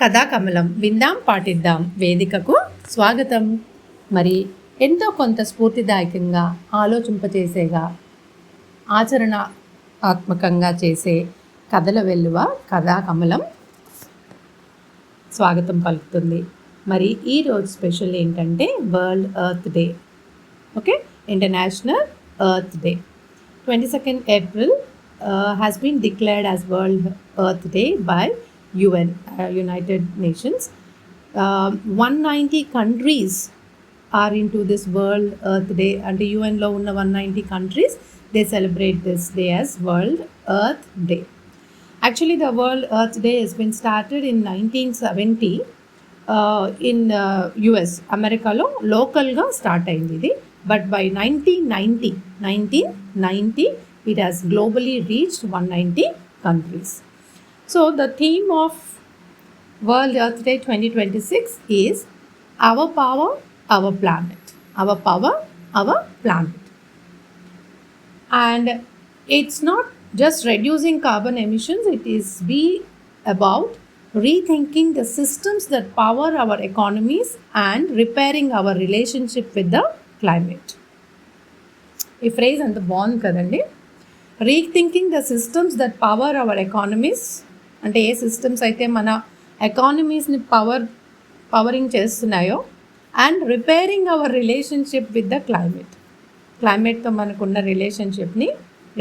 కథాకమలం విందాం పాటిద్దాం వేదికకు స్వాగతం. మరి ఎంతో కొంత స్ఫూర్తిదాయకంగా ఆలోచింపచేసేగా ఆచరణాత్మకంగా చేసే కథల వెల్లువ కథాకమలం స్వాగతం పలుకుతుంది. మరి ఈరోజు స్పెషల్ ఏంటంటే world earth day. Okay, international earth day 22nd April has been declared as World Earth Day by UN, United Nations. 190 countries are into this World Earth Day, and UN lo unna 190 countries they celebrate this day as World Earth Day. Actually, the World Earth Day has been started in 1970 in US, America lo local ga start ayindi idi, but by 1990 it has globally reached 190 countries. So the theme of World Earth Day 2026 is Our Power, Our Planet. Our Power, Our Planet. And it's not just reducing carbon emissions, it is about rethinking the systems that power our economies and repairing our relationship with the climate. ఈ phrase అంత బాగుంది కదండి. Rethinking the systems that power our economies, అంటే ఏ systems అయితే మన ఎకానమీస్ని powering చేస్తున్నాయో, and repairing our relationship with the క్లైమేట్తో మనకున్న రిలేషన్షిప్ని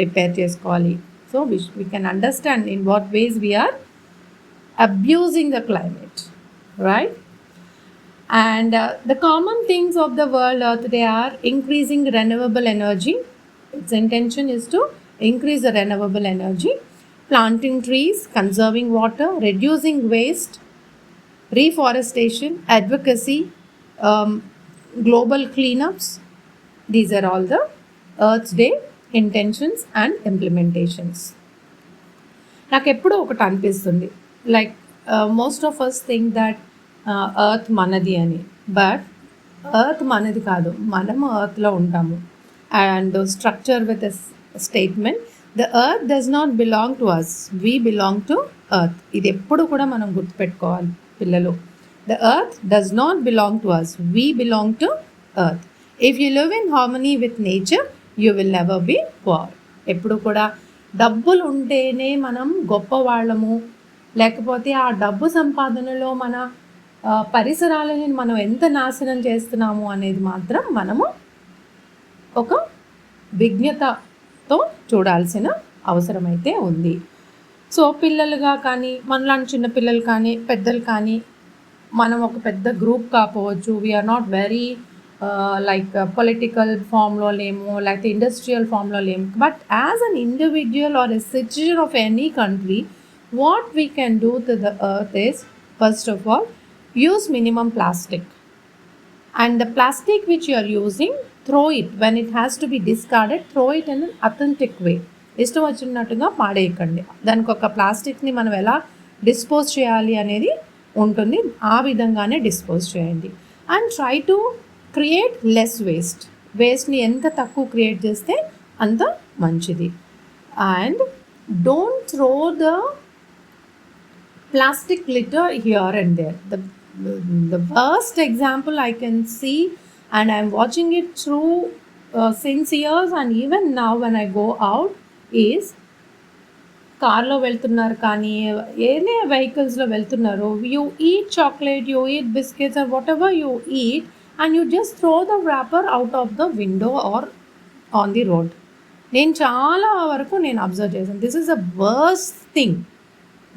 రిపేర్ చేసుకోవాలి. So we can understand in what ways we are abusing the climate, right? And the common themes of the World Earth Day are increasing renewable energy. Its intention is to increase the renewable energy, planting trees, conserving water, reducing waste, reforestation, advocacy, global cleanups. These are all the Earth Day intentions and implementations. నాకు ఎప్పుడూ ఒకటి అనిపిస్తుంది, like most of us think that earth మనది అని, but earth మనది కాదు, మనము ఎర్త్లో ఉంటాము. And structure with statement, the earth does not belong to us, we belong to earth. ఇది ఎప్పుడు కూడా మనం గుర్తుపెట్టుకోవాలి పిల్లలు. The earth does not belong to us, we belong to earth. If you live in harmony with nature you will never be poor. ఎప్పుడు కూడా డబ్బులు ఉంటేనే మనం గొప్పవాళ్ళము, లేకపోతే ఆ డబ్బు సంపాదనలో మన పరిసరాలని మనం ఎంత నాశనం చేస్తున్నాము అనేది మాత్రం మనము ఒక విజ్ఞతతో చూడాల్సిన అవసరం అయితే ఉంది. సో పిల్లలుగా కానీ, మనలాంటి చిన్న పిల్లలు కానీ, పెద్దలు కానీ, మనం ఒక పెద్ద గ్రూప్ కాకపోవచ్చు, we are not very like political ఫామ్లో లేము, లేకపోతే ఇండస్ట్రియల్ ఫామ్లో లేము, but as an individual or a citizen of any country, what we can do to the earth is, first of all, use minimum plastic, and the plastic which you are using, throw it. When it has to be discarded, throw it in an authentic way. ఇష్టం వచ్చినట్టుగా పాడేయకండి. దానికి ఒక ప్లాస్టిక్ని మనం ఎలా dispose చేయాలి అనేది ఉంటుంది, ఆ విధంగానే డిస్పోజ్ చేయండి. And try to create less వేస్ట్ని ఎంత తక్కువ క్రియేట్ చేస్తే అంత మంచిది. And don't throw the plastic litter here and there. The worst example I can see, and I'm watching it through since years, and even now when I go out, is కార్లో వెళ్తున్నారు కానీ, ఏనే వెహికల్స్లో వెళ్తున్నారు, you eat chocolate, you eat biscuits or whatever you eat, and you just throw the wrapper out of the window or on the road. నేను చాలా వరకు observe చేశాను. This is a worst thing.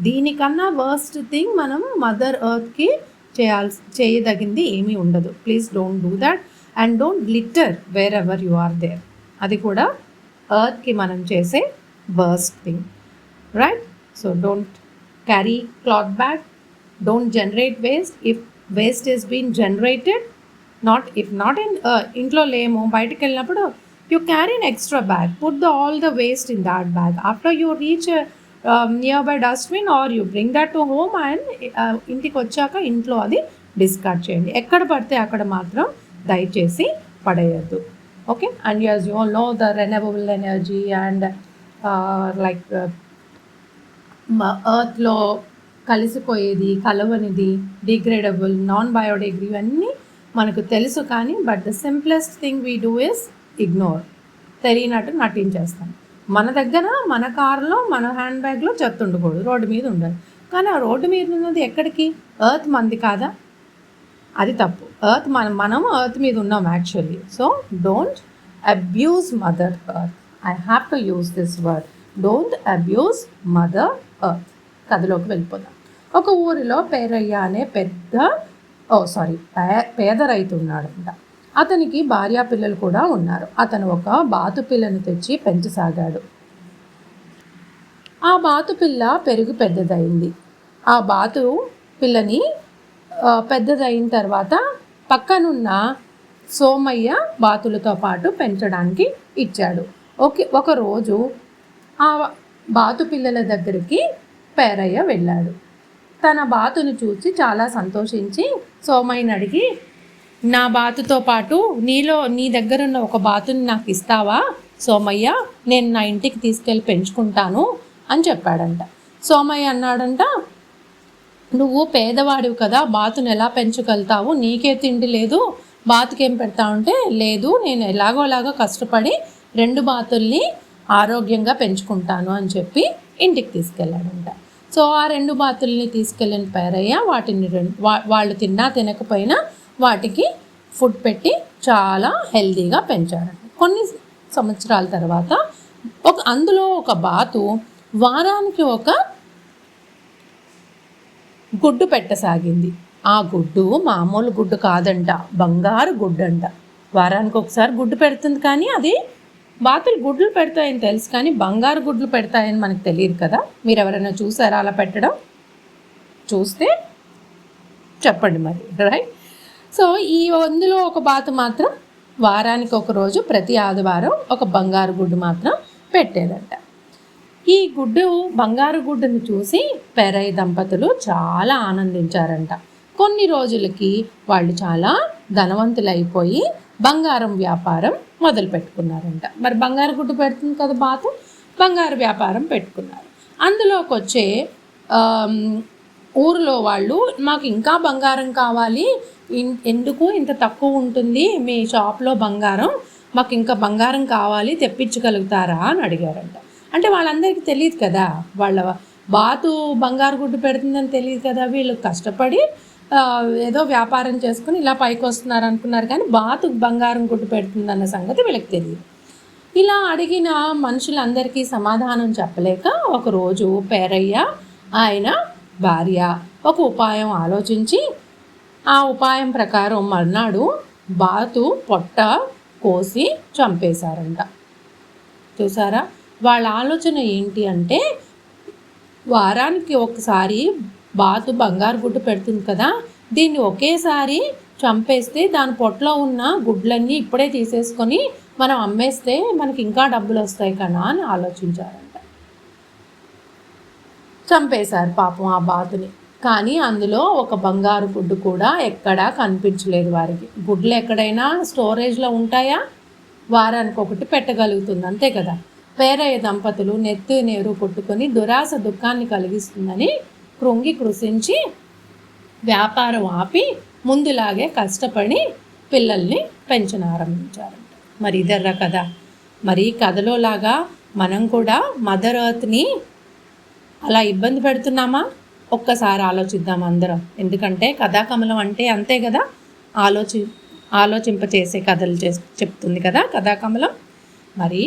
దీనికన్నా worst thing మనం mother ఎర్త్కి చేయదగింది ఏమీ ఉండదు. Please don't do that, and don't litter wherever you are there. అది కూడా ఎర్త్కి మనం చేసే worst thing, right? So don't carry cloth bag, don't generate waste. If waste is been generated, if not in ఇంట్లో లేము, బయటకు వెళ్ళినప్పుడు you carry an extra bag, put all the waste in that bag. After you reach near dustbin or you bring that to home, and ఇంటికి వచ్చాక ఇంట్లో అది discard చేయండి. ఎక్కడ పడితే అక్కడ మాత్రం దయచేసి పడేయద్దు. Okay, and as you all know the renewable energy and like ఎర్త్లో కలిసిపోయేది, కలవనిది, డిగ్రేడబుల్, నాన్ బయోడిగ్రేడబుల్ ఇవన్నీ మనకు తెలుసు. కానీ but the simplest thing we do is ignore. తెలియనట్టు నటించేస్తాం. మన దగ్గర మన కారులో మన హ్యాండ్ బ్యాగ్లో చెత్త ఉండకూడదు, రోడ్డు మీద ఉండాలి. కానీ ఆ రోడ్డు మీద ఉన్నది ఎక్కడికి? ఎర్త్ మంది కాదా? అది తప్పు. ఎర్త్ మనం ఎర్త్ మీద ఉన్నాం actually. So don't abuse mother earth. I have to use this word. Don't abuse mother earth. కథలోకి వెళ్ళిపోదాం. ఒక ఊరిలో పేరయ్య అనే పేద రైతు ఉన్నాడంట. అతనికి భార్యా పిల్లలు కూడా ఉన్నారు. అతను ఒక బాతు పిల్లను తెచ్చి పెంచసాగాడు. ఆ బాతు పిల్ల పెరుగు పెద్దదైంది. ఆ బాతు పిల్లని పెద్దదైన తర్వాత పక్కనున్న సోమయ్య బాతులతో పాటు పెంచడానికి ఇచ్చాడు. ఒకరోజు ఆ బాతు పిల్లల దగ్గరికి పేరయ్య వెళ్ళాడు. తన బాతును చూసి చాలా సంతోషించి సోమయ్యని అడిగి, నా బాతుతో పాటు నీ దగ్గర ఉన్న ఒక బాతుని నాకు ఇస్తావా సోమయ్య? నేను నా ఇంటికి తీసుకెళ్ళి పెంచుకుంటాను అని చెప్పాడంట. సోమయ్య అన్నాడంట, నువ్వు పేదవాడివి కదా, బాతును ఎలా పెంచగలుగుతావు? నీకే తిండి లేదు, బాతుకేం పెడతావంటే, లేదు నేను ఎలాగోలాగా కష్టపడి 2 బాతుల్ని ఆరోగ్యంగా పెంచుకుంటాను అని చెప్పి ఇంటికి తీసుకెళ్ళాడంట. సో ఆ 2 బాతుల్ని తీసుకెళ్ళిన పేరయ్య వాటిని వాళ్ళు తిన్నా తినకపోయినా వాటికి ఫుడ్ పెట్టి చాలా హెల్తీగా పెంచాడంట. కొన్ని సంవత్సరాల తర్వాత అందులో ఒక బాతు వారానికి ఒక గుడ్డు పెట్టసాగింది. ఆ గుడ్డు మామూలు గుడ్డు కాదంట, బంగారు గుడ్డు అంట. వారానికి ఒకసారి గుడ్డు పెడుతుంది, కానీ అది బాతులు గుడ్లు పెడతాయని తెలుసు, కానీ బంగారు గుడ్లు పెడతాయని మనకు తెలియదు కదా. మీరు ఎవరైనా చూసారా అలా పెట్టడం? చూస్తే చెప్పండి మరి, రైట్? సో అందులో ఒక బాతు మాత్రం వారానికి ఒక రోజు ప్రతి ఆదివారం ఒక బంగారు గుడ్డు మాత్రం పెట్టేదంట. ఈ బంగారు గుడ్డును చూసి పేరయ్య దంపతులు చాలా ఆనందించారంట. కొన్ని రోజులకి వాళ్ళు చాలా ధనవంతులైపోయి బంగారం వ్యాపారం మొదలు పెట్టుకున్నారంట. మరి బంగారు గుడ్డు పెడుతుంది కదా బాతు, బంగారు వ్యాపారం పెట్టుకున్నారు. అందులోకి వచ్చే ఊరిలో వాళ్ళు, మాకు ఇంకా బంగారం కావాలి, ఎందుకు ఇంత తక్కువ ఉంటుంది మీ షాప్లో బంగారం, మాకు ఇంకా బంగారం కావాలి, తెప్పించగలుగుతారా అని అడిగారంట. అంటే వాళ్ళందరికీ తెలియదు కదా, వాళ్ళ బాతు బంగారు గుడ్డు పెడుతుందని తెలియదు కదా. వీళ్ళు కష్టపడి ఏదో వ్యాపారం చేసుకుని ఇలా పైకి వస్తున్నారు అనుకున్నారు, కానీ బాతు బంగారం గుడ్డు పెడుతుందన్న సంగతి వీళ్ళకి తెలియదు. ఇలా అడిగిన మనుషులందరికీ సమాధానం చెప్పలేక ఒకరోజు పేరయ్య ఆయన భార్య ఒక ఉపాయం ఆలోచించి ఆ ఉపాయం ప్రకారం మర్నాడు బాతు పొట్ట కోసి చంపేశారంట. చూసారా, వాళ్ళ ఆలోచన ఏంటి అంటే, వారానికి ఒకసారి బాతు బంగారు గుడ్డు పెడుతుంది కదా, దీన్ని ఒకేసారి చంపేస్తే దాని పొట్టలో ఉన్న గుడ్లన్నీ ఇప్పుడే తీసేసుకొని మనం అమ్మేస్తే మనకి ఇంకా డబ్బులు వస్తాయి కదా అని ఆలోచించారంట. చంపేశారు పాపం ఆ బాతుని. కానీ అందులో ఒక బంగారు గుడ్డు కూడా ఎక్కడా కనిపించలేదు వారికి. గుడ్లు ఎక్కడైనా స్టోరేజ్లో ఉంటాయా? వారానికి ఒకటి పెట్టగలుగుతుంది, అంతే కదా. పేరయ్య దంపతులు నెత్తి నేరు కొట్టుకొని దురాశ దుఃఖాన్ని కలిగిస్తుందని కృషించి వ్యాపారం ఆపి ముందులాగే కష్టపడి పిల్లల్ని పెంచనారంభించారంట. మరి ఇదర్రా కదా. మరి కథలో లాగా మనం కూడా మదర్ ఎర్త్ని అలా ఇబ్బంది పెడుతున్నామా? ఒక్కసారి ఆలోచిద్దాం అందరం. ఎందుకంటే కథాకమలం అంటే అంతే కదా, ఆలోచింపచేసే కథలు చెప్తుంది కదా కథాకమలం. మరి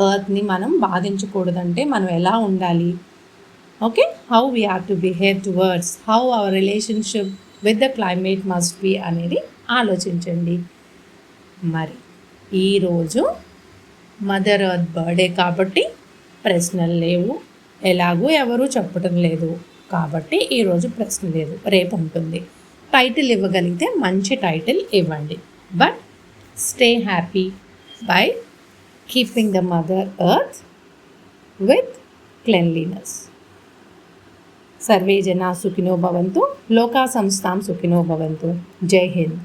ఎర్త్ని మనం బాధించకూడదంటే మనం ఎలా ఉండాలి? Okay, how we have to behave towards, how our relationship with the climate must be అనేది ఆలోచించండి. మరి ఈరోజు మదర్ ఎర్త్ బర్త్డే కాబట్టి ప్రశ్నలు లేవు, ఎలాగూ ఎవరూ చెప్పడం లేదు కాబట్టి ఈరోజు ప్రశ్న లేదు, రేపు ఉంటుంది. టైటిల్ ఇవ్వగలిగితే మంచి టైటిల్ ఇవ్వండి. But stay happy by keeping the mother earth with cleanliness. Survey జనా సుఖినో భవంతు, లోకా సంస్థాం సుఖినో భవంతు. జై హింద్.